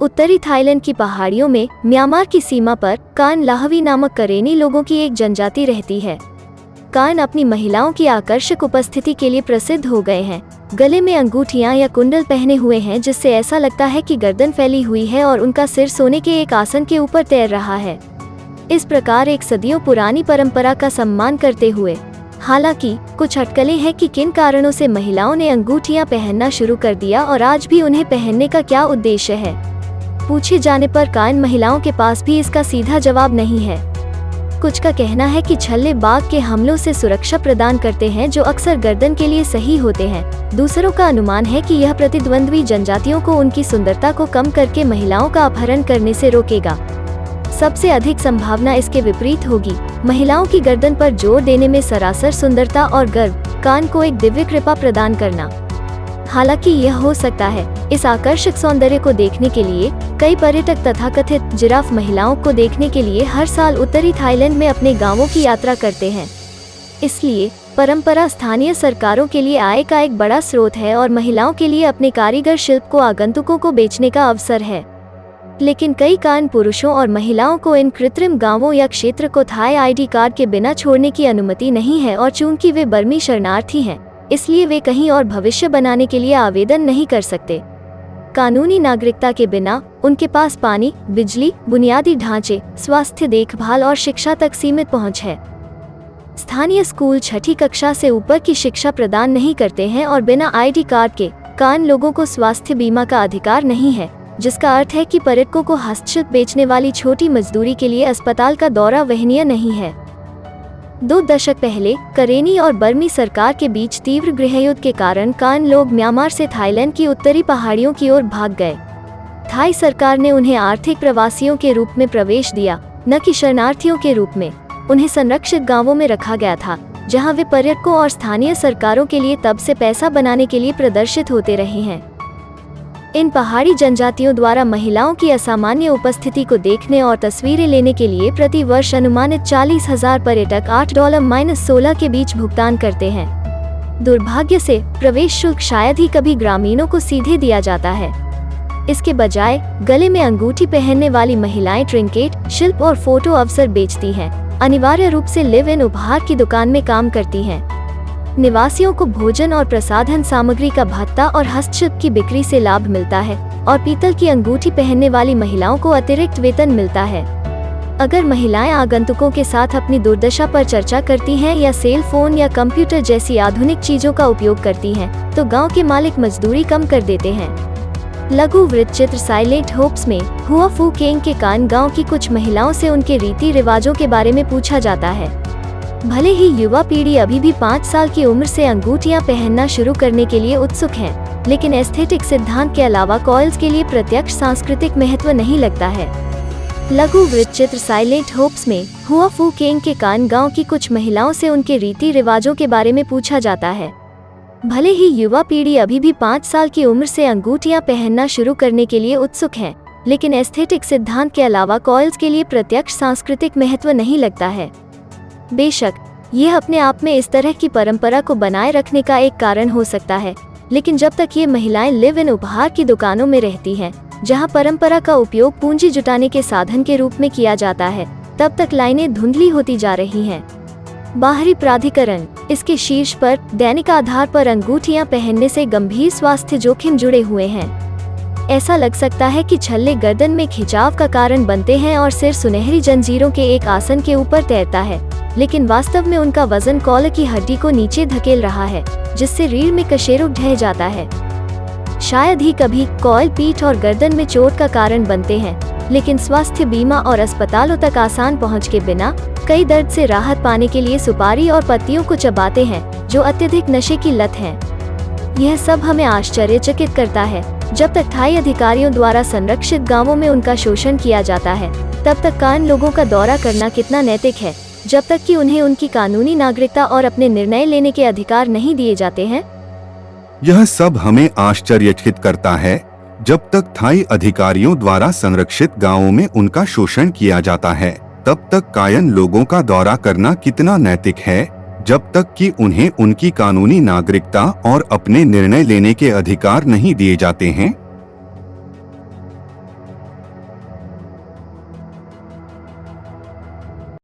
उत्तरी थाईलैंड की पहाड़ियों में म्यांमार की सीमा पर कान लाहवी नामक करेनी लोगों की एक जनजाति रहती है। कान अपनी महिलाओं की आकर्षक उपस्थिति के लिए प्रसिद्ध हो गए हैं। गले में अंगूठियां या कुंडल पहने हुए हैं, जिससे ऐसा लगता है कि गर्दन फैली हुई है और उनका सिर सोने के एक आसन के ऊपर तैर रहा है। इस प्रकार एक सदियों पुरानी परंपरा का सम्मान करते हुए, हालांकि कुछ अटकलें हैं कि किन कारणों से महिलाओं ने अंगूठियां पहनना शुरू कर दिया और आज भी उन्हें पहनने का क्या उद्देश्य है। पूछे जाने पर कान महिलाओं के पास भी इसका सीधा जवाब नहीं है। कुछ का कहना है कि छल्ले बाघ के हमलों से सुरक्षा प्रदान करते हैं, जो अक्सर गर्दन के लिए सही होते हैं। दूसरों का अनुमान है कि यह प्रतिद्वंद्वी जनजातियों को उनकी सुंदरता को कम करके महिलाओं का अपहरण करने से रोकेगा। सबसे अधिक संभावना इसके विपरीत होगी, महिलाओं की गर्दन पर जोर देने में सरासर सुंदरता और गर्व, कान को एक दिव्य कृपा प्रदान करना। हालांकि यह हो सकता है, इस आकर्षक सौंदर्य को देखने के लिए कई पर्यटक तथाकथित जिराफ महिलाओं को देखने के लिए हर साल उत्तरी थाईलैंड में अपने गांवों की यात्रा करते हैं। इसलिए परंपरा स्थानीय सरकारों के लिए आय का एक बड़ा स्रोत है और महिलाओं के लिए अपने कारीगर शिल्प को आगंतुकों को बेचने का अवसर है। लेकिन कई कान पुरुषों और महिलाओं को इन कृत्रिम गांवों या क्षेत्र को थाई आईडी कार्ड के बिना छोड़ने की अनुमति नहीं है, और चूंकि वे बर्मी शरणार्थी हैं, इसलिए वे कहीं और भविष्य बनाने के लिए आवेदन नहीं कर सकते। कानूनी नागरिकता के बिना उनके पास पानी, बिजली, बुनियादी ढांचे, स्वास्थ्य देखभाल और शिक्षा तक सीमित पहुंच है। स्थानीय स्कूल छठी कक्षा से ऊपर की शिक्षा प्रदान नहीं करते हैं और बिना आईडी कार्ड के कान लोगों को स्वास्थ्य बीमा का अधिकार नहीं है, जिसका अर्थ है कि पर्यटकों को हस्तशिल्प बेचने वाली छोटी मजदूरी के लिए अस्पताल का दौरा वहनीय नहीं है। 2 दशक पहले करेनी और बर्मी सरकार के बीच तीव्र गृहयुद्ध के कारण कान लोग म्यांमार से थाईलैंड की उत्तरी पहाड़ियों की ओर भाग गए। थाई सरकार ने उन्हें आर्थिक प्रवासियों के रूप में प्रवेश दिया, न कि शरणार्थियों के रूप में। उन्हें संरक्षित गांवों में रखा गया था, जहां वे पर्यटकों और स्थानीय सरकारों के लिए तब से पैसा बनाने के लिए प्रदर्शित होते रहे हैं। इन पहाड़ी जनजातियों द्वारा महिलाओं की असामान्य उपस्थिति को देखने और तस्वीरें लेने के लिए प्रति वर्ष अनुमानित 40,000 पर्यटक $8-16 के बीच भुगतान करते हैं। दुर्भाग्य से प्रवेश शुल्क शायद ही कभी ग्रामीणों को सीधे दिया जाता है। इसके बजाय गले में अंगूठी पहनने वाली महिलाएं ट्रिंकेट, शिल्प और फोटो अवसर बेचती हैं। अनिवार्य रूप से लिव इन उपहार की दुकान में काम करती हैं। निवासियों को भोजन और प्रसाधन सामग्री का भत्ता और हस्तशिल्प की बिक्री से लाभ मिलता है, और पीतल की अंगूठी पहनने वाली महिलाओं को अतिरिक्त वेतन मिलता है। अगर महिलाएं आगंतुकों के साथ अपनी दुर्दशा पर चर्चा करती हैं या सेल फोन या कंप्यूटर जैसी आधुनिक चीजों का उपयोग करती हैं, तो गांव के मालिक मजदूरी कम कर देते हैं। लघु वृत्त चित्र साइलेंट होप्स में हुआ फू केंग के कान गांव की कुछ महिलाओं से उनके रीति रिवाजों के बारे में पूछा जाता है। भले ही युवा पीढ़ी अभी भी 5 साल की उम्र से अंगूठियां पहनना शुरू करने के लिए उत्सुक है, लेकिन एस्थेटिक सिद्धांत के अलावा कॉइल्स के लिए प्रत्यक्ष सांस्कृतिक महत्व नहीं लगता है। लघु वृत्त चित्र साइलेंट होप्स में हुआ फू केंग के कान गांव की कुछ महिलाओं से उनके रीति रिवाजों के बारे में पूछा जाता है। भले ही युवा पीढ़ी अभी भी 5 साल की उम्र से अंगूठियां पहनना शुरू करने के लिए उत्सुक है, लेकिन एस्थेटिक सिद्धांत के अलावा कॉइल्स के लिए प्रत्यक्ष सांस्कृतिक महत्व नहीं लगता है। बेशक यह अपने आप में इस तरह की परंपरा को बनाए रखने का एक कारण हो सकता है, लेकिन जब तक ये महिलाएं लिव इन उपहार की दुकानों में रहती हैं, जहां परंपरा का उपयोग पूंजी जुटाने के साधन के रूप में किया जाता है, तब तक लाइनें धुंधली होती जा रही हैं। बाहरी प्राधिकरण इसके शीर्ष पर दैनिक आधार पर अंगूठियां पहनने से गंभीर स्वास्थ्य जोखिम जुड़े हुए हैं। ऐसा लग सकता है कि छल्ले गर्दन में खिंचाव का कारण बनते हैं और सिर सुनहरी जंजीरों के एक आसन के ऊपर तैरता है, लेकिन वास्तव में उनका वजन कॉलर की हड्डी को नीचे धकेल रहा है, जिससे रीढ़ में कशेरुक ढह जाता है। शायद ही कभी कॉइल पीठ और गर्दन में चोट का कारण बनते हैं, लेकिन स्वास्थ्य बीमा और अस्पतालों तक आसान पहुंच के बिना कई दर्द से राहत पाने के लिए सुपारी और पत्तियों को चबाते हैं, जो अत्यधिक नशे की लत है। यह सब हमें आश्चर्यचकित करता है। जब तक थाई अधिकारियों द्वारा संरक्षित गांवों में उनका शोषण किया जाता है, तब तक कान लोगों का दौरा करना कितना नैतिक है, जब तक कि उन्हें उनकी कानूनी नागरिकता और अपने निर्णय लेने के अधिकार नहीं दिए जाते हैं। यह सब हमें आश्चर्यचकित करता है। जब तक थाई अधिकारियों द्वारा संरक्षित गांवों में उनका शोषण किया जाता है, तब तक कायन लोगों का दौरा करना कितना नैतिक है, जब तक कि उन्हें उनकी कानूनी नागरिकता और अपने निर्णय लेने के अधिकार नहीं दिए जाते हैं।